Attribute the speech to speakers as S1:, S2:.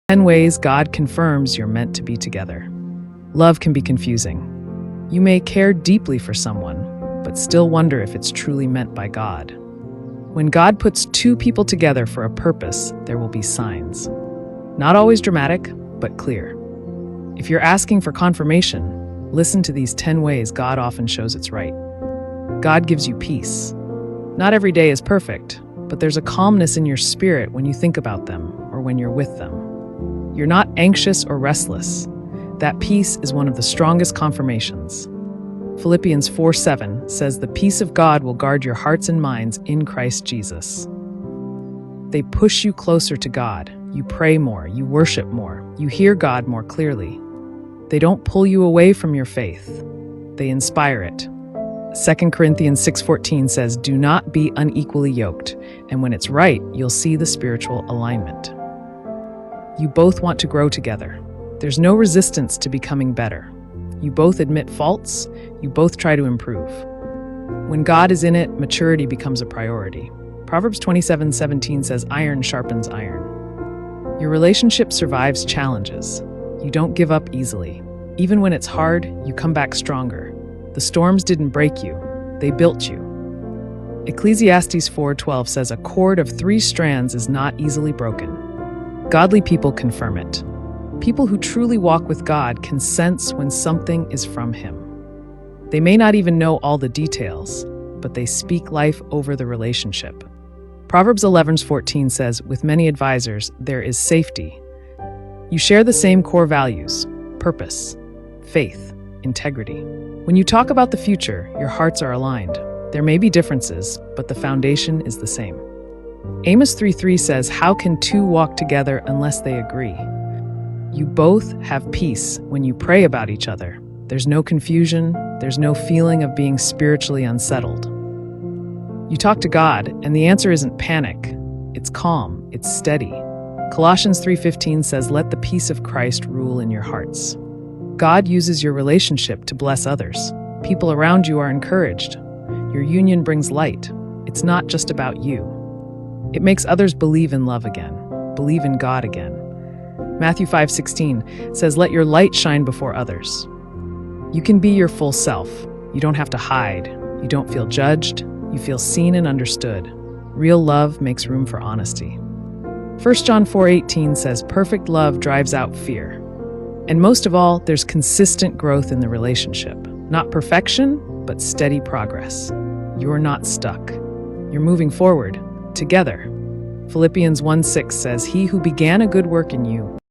S1: 10 ways God confirms you're meant to be together. Love can be confusing. You may care deeply for someone, but still wonder if it's truly meant by God. When God puts two people together for a purpose, there will be signs. Not always dramatic, but clear. If you're asking for confirmation, listen to these 10 ways God often shows it's right. God gives you peace. Not every day is perfect, but there's a calmness in your spirit when you think about them or when you're with them. You're not anxious or restless. That peace is one of the strongest confirmations. Philippians 4:7 says the peace of God will guard your hearts and minds in Christ Jesus. They push you closer to God. You pray more, you worship more, you hear God more clearly. They don't pull you away from your faith. They inspire it. 2 Corinthians 6:14 says, do not be unequally yoked, and when it's right, you'll see the spiritual alignment. You both want to grow together. There's no resistance to becoming better. You both admit faults, you both try to improve. When God is in it, maturity becomes a priority. Proverbs 27:17 says, iron sharpens iron. Your relationship survives challenges. You don't give up easily. Even when it's hard, you come back stronger. The storms didn't break you, they built you. Ecclesiastes 4:12 says, a cord of 3 strands is not easily broken. Godly people confirm it. People who truly walk with God can sense when something is from Him. They may not even know all the details, but they speak life over the relationship. Proverbs 11:14 says, with many advisors, there is safety. You share the same core values: purpose, faith, integrity. When you talk about the future, your hearts are aligned. There may be differences, but the foundation is the same. Amos 3:3 says, how can two walk together unless they agree? You both have peace when you pray about each other. There's no confusion, there's no feeling of being spiritually unsettled. You talk to God, and the answer isn't panic. It's calm, it's steady. Colossians 3:15 says, let the peace of Christ rule in your hearts. God uses your relationship to bless others. People around you are encouraged. Your union brings light. It's not just about you. It makes others believe in love again, believe in God again. Matthew 5:16 says, let your light shine before others. You can be your full self. You don't have to hide. You don't feel judged. You feel seen and understood. Real love makes room for honesty. 1 John 4:18 says, perfect love drives out fear. And most of all, there's consistent growth in the relationship. Not perfection, but steady progress. You're not stuck. You're moving forward, together. Philippians 1:6 says, he who began a good work in you